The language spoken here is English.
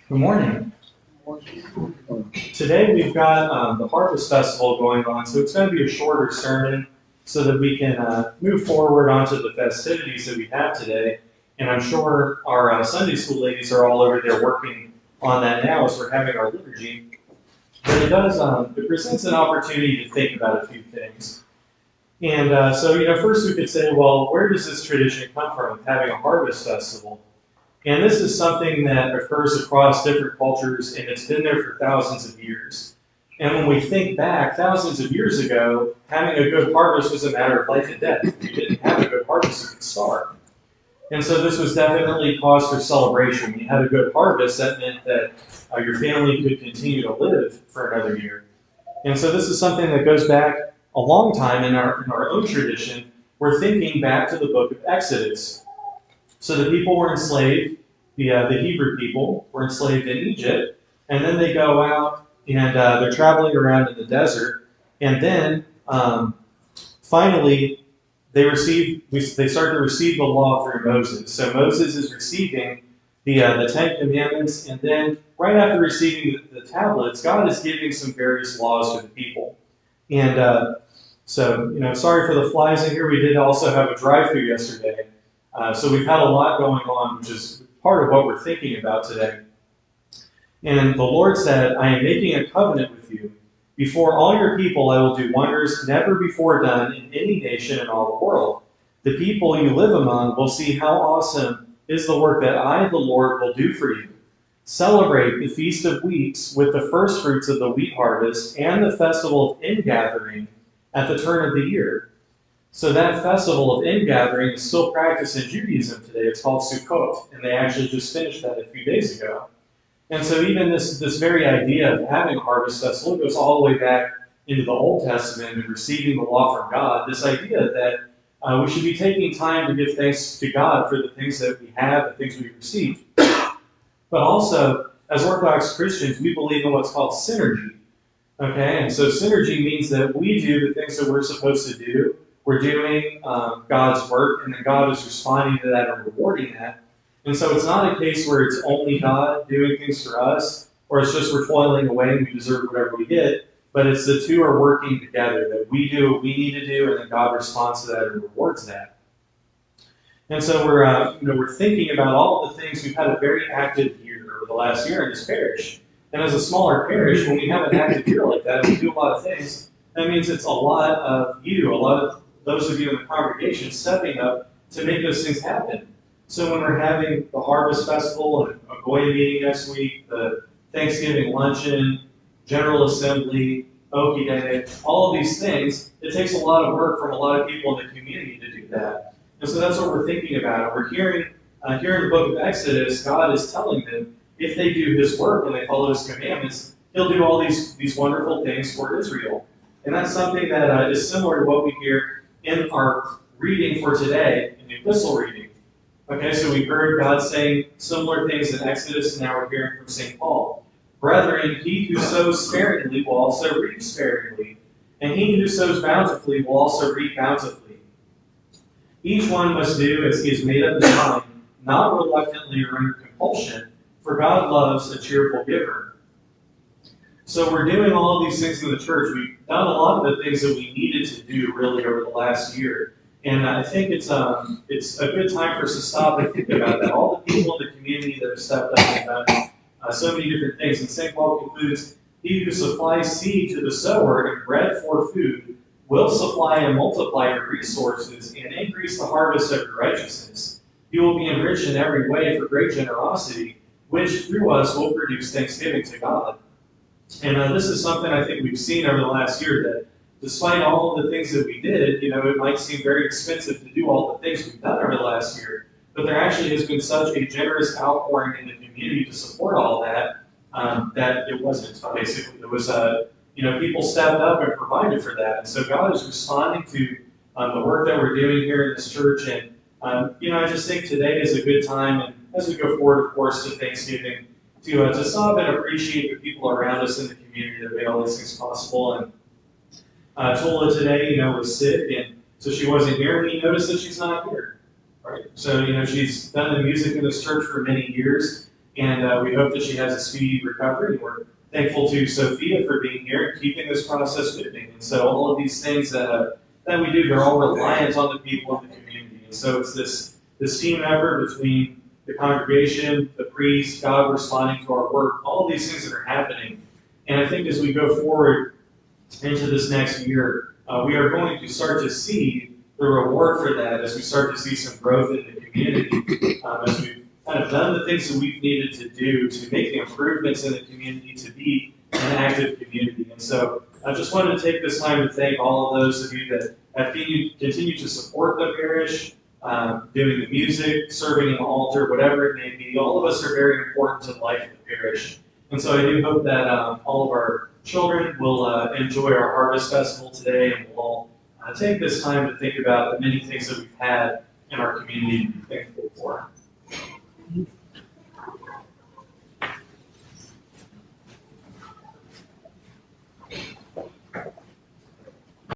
Good morning. Today we've got the Harvest Festival going on, so it's going to be a shorter sermon so that we can move forward onto the festivities that we have today. And I'm sure our Sunday school ladies are all over there working on that now as we're having our liturgy. But it presents an opportunity to think about a few things. And first we could say, well, where does this tradition come from of having a harvest festival? And this is something that occurs across different cultures, and it's been there for thousands of years. And when we think back, thousands of years ago, having a good harvest was a matter of life and death. If you didn't have a good harvest, you could starve. And so this was definitely cause for celebration. When you had a good harvest, that meant that your family could continue to live for another year. And so this is something that goes back a long time in our own tradition. We're thinking back to the book of Exodus. So the people were enslaved, the Hebrew people were enslaved in Egypt, and then they go out and they're traveling around in the desert, and then finally they start to receive the law through Moses. So Moses is receiving the Ten Commandments, and then right after receiving the tablets, God is giving some various laws to the people. And sorry for the flies in here. We did also have a drive-through yesterday. So we've had a lot going on, which is part of what we're thinking about today. And the Lord said, I am making a covenant with you. Before all your people I will do wonders never before done in any nation in all the world. The people you live among will see how awesome is the work that I, the Lord, will do for you. Celebrate the Feast of Weeks with the first fruits of the wheat harvest and the festival of ingathering at the turn of the year. So that festival of ingathering is still practiced in Judaism today. It's called Sukkot, and they actually just finished that a few days ago. And so even this very idea of having a harvest festival goes all the way back into the Old Testament and receiving the law from God. This idea that we should be taking time to give thanks to God for the things that we have, the things we've received. But also, as Orthodox Christians, we believe in what's called synergy. Okay, and so synergy means that we do the things that we're supposed to do. We're doing God's work, and then God is responding to that and rewarding that. And so it's not a case where it's only God doing things for us, or it's just we're toiling away and we deserve whatever we get, but it's the two are working together, that we do what we need to do, and then God responds to that and rewards that. And so we're thinking about all the things. We've had a very active year over the last year in this parish. And as a smaller parish, when we have an active year like that, we do a lot of things. That means it's a lot of you, a lot of those of you in the congregation stepping up to make those things happen. So when we're having the Harvest Festival and a Goya meeting next week, the Thanksgiving luncheon, General Assembly, Okie Day, all of these things, it takes a lot of work from a lot of people in the community to do that. And so that's what we're thinking about. We're hearing here in the book of Exodus, God is telling them if they do His work and they follow His commandments, He'll do all these wonderful things for Israel. And that's something that is similar to what we hear in our reading for today, in the epistle reading. Okay, so we've heard God saying similar things in Exodus, and now we're hearing from St. Paul. Brethren, he who sows sparingly will also reap sparingly, and he who sows bountifully will also reap bountifully. Each one must do as he has made up his mind, not reluctantly or under compulsion, for God loves a cheerful giver. So we're doing all of these things in the church. We've done a lot of the things that we needed to do really over the last year. And I think it's a good time for us to stop and think about that. All the people in the community that have stepped up and done so many different things. And St. Paul concludes, he who supplies seed to the sower and bread for food will supply and multiply your resources and increase the harvest of your righteousness. You will be enriched in every way for great generosity, which through us will produce thanksgiving to God. And this is something I think we've seen over the last year, that despite all of the things that we did, it might seem very expensive to do all the things we've done over the last year, but there actually has been such a generous outpouring in the community to support all that, that it wasn't, basically. It was, people stepped up and provided for that. And so God is responding to the work that we're doing here in this church. And, I just think today is a good time, and as we go forward, of course, to Thanksgiving, to stop and appreciate the people around us in the community that made all these things possible. And Tola today, was sick, and so she wasn't here, and we noticed that she's not here, right? So, she's done the music in this church for many years, and we hope that she has a speedy recovery. We're thankful to Sophia for being here and keeping this process moving. And so all of these things that we do, they're all reliant on the people in the community. And so it's this team effort between the congregation, the priest, God responding to our work, all of these things that are happening. And I think as we go forward into this next year, we are going to start to see the reward for that as we start to see some growth in the community, as we've kind of done the things that we've needed to do to make the improvements in the community to be an active community. And so I just wanted to take this time to thank all of those of you that have continued to support the parish, doing the music, serving in the altar, whatever it may be. All of us are very important to the life of the parish. And so I do hope that all of our children will enjoy our Harvest Festival today, and we'll all take this time to think about the many things that we've had in our community to be thankful for.